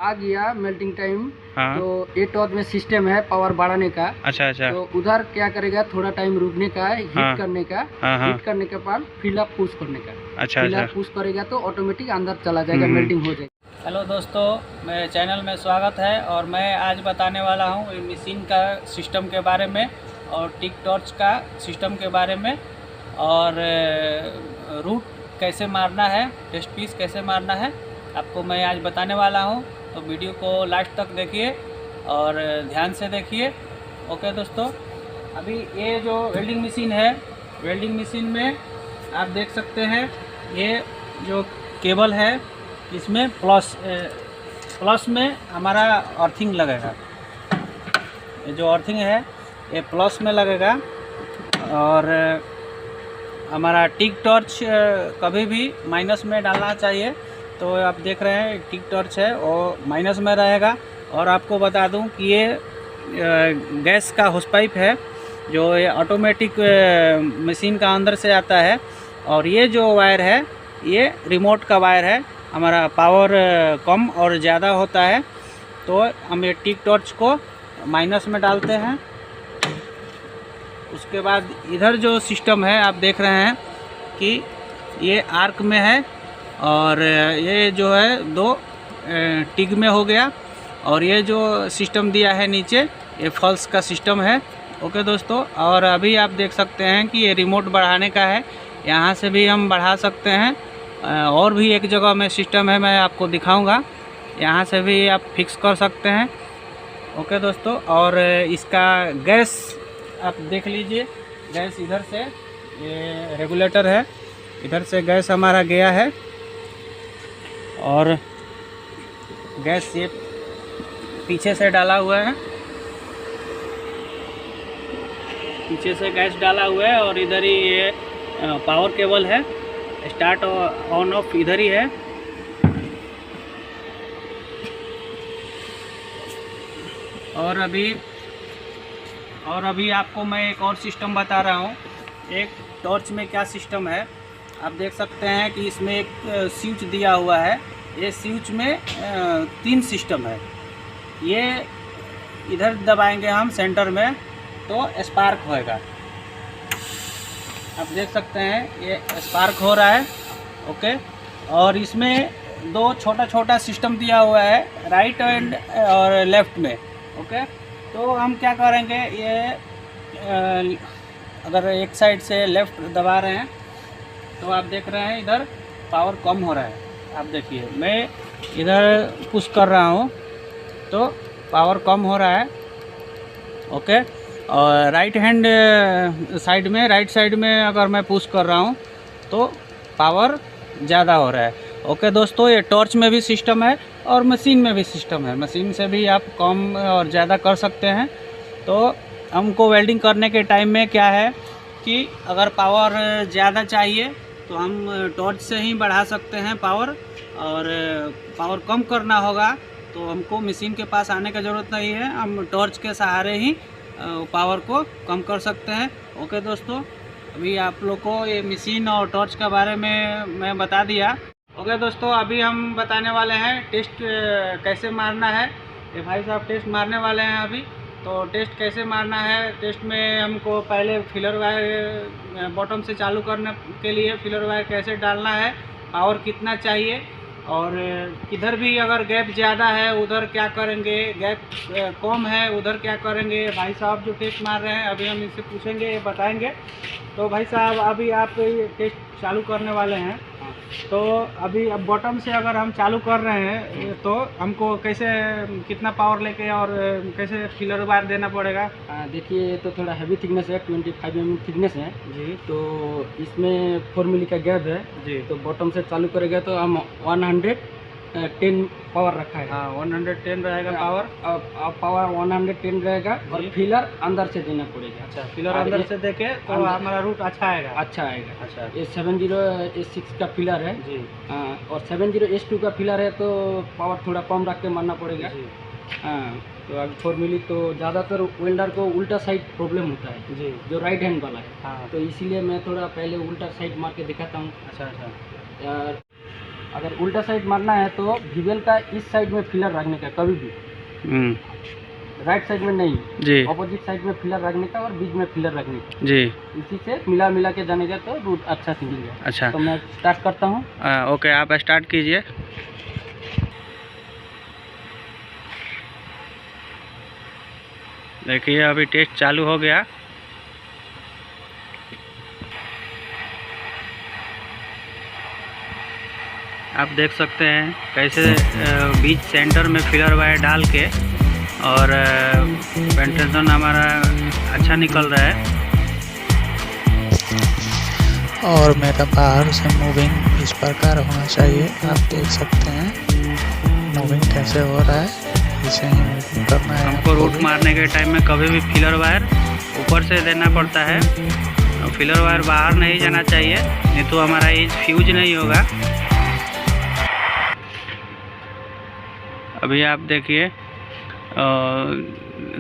आ गया melting time. हाँ। तो 8 टॉर्च में सिस्टम है पावर बढ़ाने का। अच्छा अच्छा। तो उधर क्या करेगा, थोड़ा टाइम रुकने का है, हीट हाँ। करने का। हाँ हाँ। हीट करने के बाद फिलअप पुश करने का। अच्छा फिलअप अच्छा। पुश करेगा तो ऑटोमेटिक अंदर चला जाएगा, मेल्टिंग हो जाएगा। हेलो दोस्तों, मेरे चैनल में स्वागत है। और मैं आज बताने वाला हूँ मशीन का सिस्टम के बारे में और टिक टॉर्च का सिस्टम के बारे में, और रूट कैसे मारना है, टेस्ट पीस कैसे मारना है, आपको मैं आज बताने वाला हूँ। तो वीडियो को लास्ट तक देखिए और ध्यान से देखिए। ओके दोस्तों, अभी ये जो वेल्डिंग मशीन है, वेल्डिंग मशीन में आप देख सकते हैं ये जो केबल है, इसमें प्लस में हमारा अर्थिंग लगेगा। ये जो अर्थिंग है ये प्लस में लगेगा। और हमारा टिक टॉर्च कभी भी माइनस में डालना चाहिए। तो आप देख रहे हैं टिक टॉर्च है वो माइनस में रहेगा। और आपको बता दूं कि ये गैस का होस पाइप है जो ये ऑटोमेटिक मशीन का अंदर से आता है। और ये जो वायर है ये रिमोट का वायर है। हमारा पावर कम और ज़्यादा होता है तो हम ये टिक टॉर्च को माइनस में डालते हैं। उसके बाद इधर जो सिस्टम है आप देख रहे हैं कि ये आर्क में है, और ये जो है दो टिग में हो गया। और ये जो सिस्टम दिया है नीचे ये फल्स का सिस्टम है। ओके दोस्तों, और अभी आप देख सकते हैं कि ये रिमोट बढ़ाने का है, यहाँ से भी हम बढ़ा सकते हैं। और भी एक जगह में सिस्टम है, मैं आपको दिखाऊंगा, यहाँ से भी आप फिक्स कर सकते हैं। ओके दोस्तों, और इसका गैस आप देख लीजिए, गैस इधर से ये रेगुलेटर है, इधर से गैस हमारा गया है। और गैस ये पीछे से डाला हुआ है, पीछे से गैस डाला हुआ है। और इधर ही ये पावर केबल है, स्टार्ट ऑन ऑफ इधर ही है। और अभी आपको मैं एक और सिस्टम बता रहा हूँ। एक टॉर्च में क्या सिस्टम है आप देख सकते हैं कि इसमें एक स्विच दिया हुआ है। ये स्विच में 3 सिस्टम है। ये इधर दबाएंगे हम सेंटर में तो स्पार्क होएगा। आप देख सकते हैं ये स्पार्क हो रहा है। ओके, और इसमें 2 छोटा छोटा सिस्टम दिया हुआ है, राइट एंड और लेफ़्ट में। ओके, तो हम क्या करेंगे, ये अगर एक साइड से लेफ़्ट दबा रहे हैं तो आप देख रहे हैं इधर पावर कम हो रहा है। आप देखिए मैं इधर पुश कर रहा हूँ तो पावर कम हो रहा है। ओके, और राइट हैंड साइड में, राइट साइड में अगर मैं पुश कर रहा हूँ तो पावर ज़्यादा हो रहा है। ओके दोस्तों, ये टॉर्च में भी सिस्टम है और मशीन में भी सिस्टम है। मशीन से भी आप कम और ज़्यादा कर सकते हैं। तो हमको वेल्डिंग करने के टाइम में क्या है कि अगर पावर ज़्यादा चाहिए तो हम टॉर्च से ही बढ़ा सकते हैं पावर, और पावर कम करना होगा तो हमको मशीन के पास आने का ज़रूरत नहीं है, हम टॉर्च के सहारे ही पावर को कम कर सकते हैं। ओके दोस्तों, अभी आप लोग को ये मशीन और टॉर्च के बारे में मैं बता दिया। ओके दोस्तों, अभी हम बताने वाले हैं टेस्ट कैसे मारना है। ये भाई साहब टेस्ट मारने वाले हैं अभी। तो टेस्ट कैसे मारना है, टेस्ट में हमको पहले फिलर वायर बॉटम से चालू करने के लिए फिलर वायर कैसे डालना है, पावर कितना चाहिए, और किधर भी अगर गैप ज़्यादा है उधर क्या करेंगे, गैप कम है उधर क्या करेंगे। भाई साहब जो टेस्ट मार रहे हैं अभी हम इनसे पूछेंगे, ये बताएंगे। तो भाई साहब अभी आप ये टेस्ट चालू करने वाले हैं, तो अभी अब बॉटम से अगर हम चालू कर रहे हैं तो हमको कैसे, कितना पावर लेके और कैसे फिलर वायर देना पड़ेगा। देखिए ये तो थोड़ा हैवी थिकनेस है, 25 mm थिकनेस है जी। तो इसमें 4 मिली का गैप है जी। तो बॉटम से चालू करेगा तो हम 110 पावर रखा है। हाँ, 110 रहेगा पावर। अब पावर 110 रहेगा और फिलर अंदर से देना पड़ेगा। अच्छा, फिलर अंदर से देके तो हमारा रूट अच्छा आएगा। अच्छा आएगा। अच्छा, ये 70S6 का फिलर है जी। और 70S2 का फिलर है तो पावर थोड़ा कम रख के मारना पड़ेगा। जी। हाँ, तो अभी 4 मिली तो ज़्यादातर वेल्डर को उल्टा साइड प्रॉब्लम होता है जी, जो राइट हैंड वाला है। हाँ। तो इसीलिए मैं थोड़ा पहले उल्टा साइड मार के दिखाता हूँ। अच्छा अच्छा। अगर उल्टा साइड मारना है तो वीवेल का इस साइड में फिलर रखने का कभी भी, राइट साइड में नहीं जी ऑपोजिट साइड में फिलर रखने का और बीच में फिलर रखने का जी। इसी से मिला के जानेगा तो रूट अच्छा सीखेगा। अच्छा तो मैं स्टार्ट करता हूँ। ओके, आप स्टार्ट कीजिए। देखिए अभी टेस्ट चालू हो गया। आप देख सकते हैं कैसे बीच सेंटर में फिलर वायर डाल के और पेंटेशन हमारा अच्छा निकल रहा है। और मेरा बाहर से मूविंग इस प्रकार होना चाहिए। आप देख सकते हैं मूविंग कैसे हो रहा है, इसे ही मूविंग करना है। हमको रूट मारने के टाइम में कभी भी फिलर वायर ऊपर से देना पड़ता है, फिलर वायर बाहर नहीं जाना चाहिए, नहीं तो हमारा ये फ्यूज नहीं होगा। अभी आप देखिए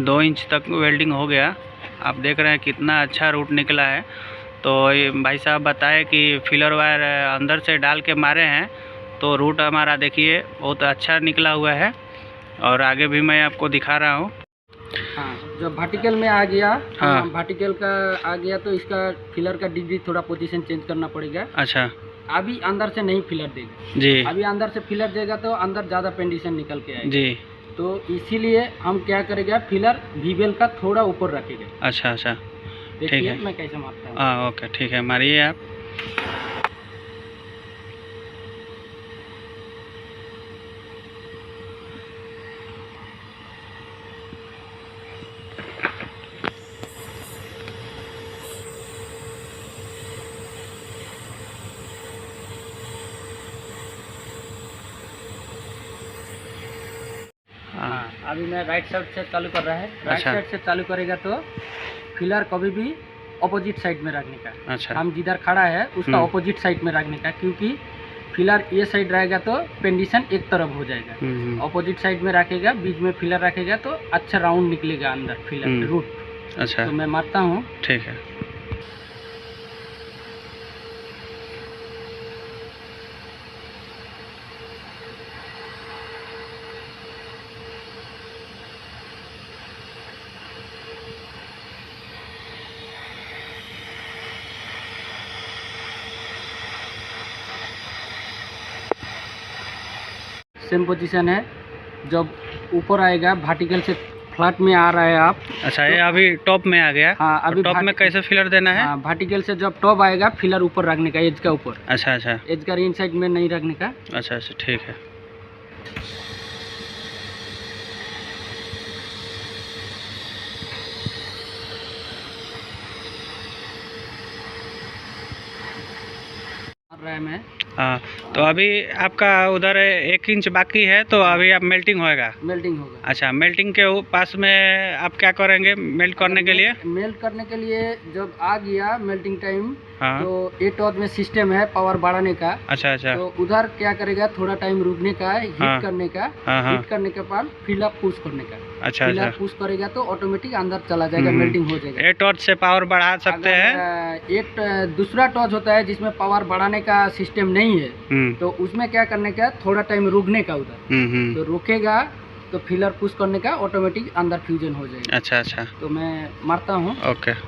2 इंच तक वेल्डिंग हो गया। आप देख रहे हैं कितना अच्छा रूट निकला है। तो ये भाई साहब बताए कि फिलर वायर अंदर से डाल के मारे हैं तो रूट हमारा देखिए बहुत अच्छा निकला हुआ है। और आगे भी मैं आपको दिखा रहा हूँ। हाँ, जब वर्टिकल में आ गया, हाँ वर्टिकल का आ गया तो इसका फिलर का डिग्री थोड़ा पोजीशन चेंज करना पड़ेगा। अच्छा अभी अंदर से नहीं फिलर देगा जी। अभी अंदर से फिलर देगा तो अंदर ज़्यादा पेंडिशन निकल के आएगा जी। तो इसीलिए हम क्या करेंगे, फिलर वीवेल का थोड़ा ऊपर रखेंगे। अच्छा अच्छा ठीक देखिए है। मैं कैसे मारता हूँ। हाँ ओके ठीक है, मारिए आप। हाँ, अभी मैं राइट साइड से चालू कर रहा है। राइट अच्छा। साइड से चालू करेगा तो फिलर कभी भी ऑपोजिट साइड में रखने का। अच्छा हम जिधर खड़ा है उसका ऑपोजिट साइड में रखने का, क्योंकि फिलर ये साइड रहेगा तो पेंडिशन एक तरफ हो जाएगा। ऑपोजिट साइड में रखेगा, बीच में फिलर रखेगा तो अच्छा राउंड निकलेगा अंदर फिलर रूट। अच्छा तो मैं मारता हूँ। ठीक है। सेम पोजीशन है। जब ऊपर आएगा वर्टिकल से फ्लैट में आ रहा है आप। अच्छा ये अभी टॉप में आ गया। हाँ, अभी टॉप में कैसे फिलर देना है? हाँ, वर्टिकल से जब टॉप आएगा फिलर ऊपर रखने का, एज का ऊपर। अच्छा अच्छा एज का इन साइड में नहीं रखने का। अच्छा अच्छा ठीक है। मार रहा है मैं। हाँ तो अभी आपका उधर 1 इंच बाकी है तो अभी आप मेल्टिंग होएगा। मेल्टिंग होगा। अच्छा मेल्टिंग के पास में आप क्या करेंगे मेल्ट करने के लिए? मेल्ट करने के लिए जब आ गया मेल्टिंग टाइम, हाँ तो 8 वॉट में सिस्टम है पावर बढ़ाने का। अच्छा अच्छा तो उधर क्या करेगा, थोड़ा टाइम रुकने का, हीट हाँ। करने का। हाँ हाँ हीट करने के बाद फिलर पुश करने का। अच्छा फिलर अच्छा पुश करेगा तो ऑटोमेटिक अंदर चला जाएगा, मेल्टिंग हो जाएगा। 8 वाट से पावर बढ़ा सकते हैं। अगर एक दूसरा टॉर्च होता है जिसमें पावर बढ़ाने का सिस्टम नहीं है, तो उसमें क्या करने का, थोड़ा टाइम रुकने का उधर। तो रुकेगा तो फिलर पुश करने का, ऑटोमेटिक अंदर फ्यूजन हो जाएगा। अच्छा अच्छा तो मैं मारता हूँ। ओके।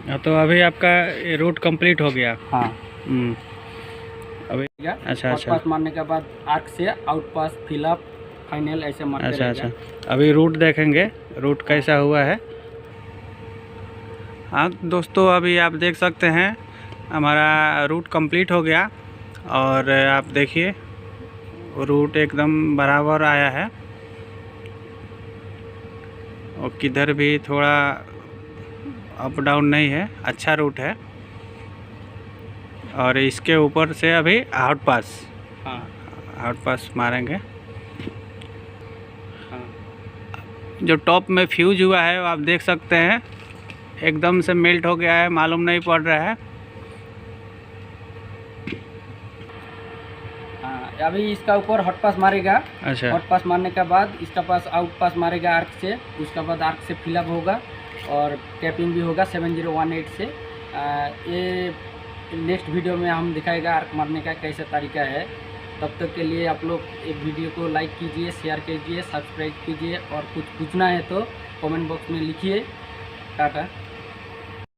तो अभी आपका ये रूट कंप्लीट हो गया। हाँ अभी अच्छा आउट पास मारने के बाद आर्क से आउट पास फिलअप फाइनल ऐसे मारते अच्छा रहेगा। अच्छा, अभी रूट देखेंगे रूट कैसा हुआ है। हाँ दोस्तों, अभी आप देख सकते हैं हमारा रूट कंप्लीट हो गया और आप देखिए रूट एकदम बराबर आया है और किधर भी थोड़ा अप डाउन नहीं है, अच्छा रूट है। और इसके ऊपर से अभी आउट पास, हाँ आउट पास मारेंगे। हाँ जो टॉप में फ्यूज हुआ है वो आप देख सकते हैं एकदम से मेल्ट हो गया है, मालूम नहीं पड़ रहा है। हाँ, अभी इसका ऊपर हॉट पास मारेगा। अच्छा, हॉट पास मारने के बाद इसका पास आउट पास मारेगा आर्क से, उसके बाद आर्क से फिलअप होगा और टैपिंग भी होगा 7018 से। ये नेक्स्ट वीडियो में हम दिखाएगा आर्क मारने का कैसा तरीका है। तब तक के लिए आप लोग एक वीडियो को लाइक कीजिए, शेयर कीजिए, सब्सक्राइब कीजिए और कुछ पूछना है तो कमेंट बॉक्स में लिखिए। टाटा।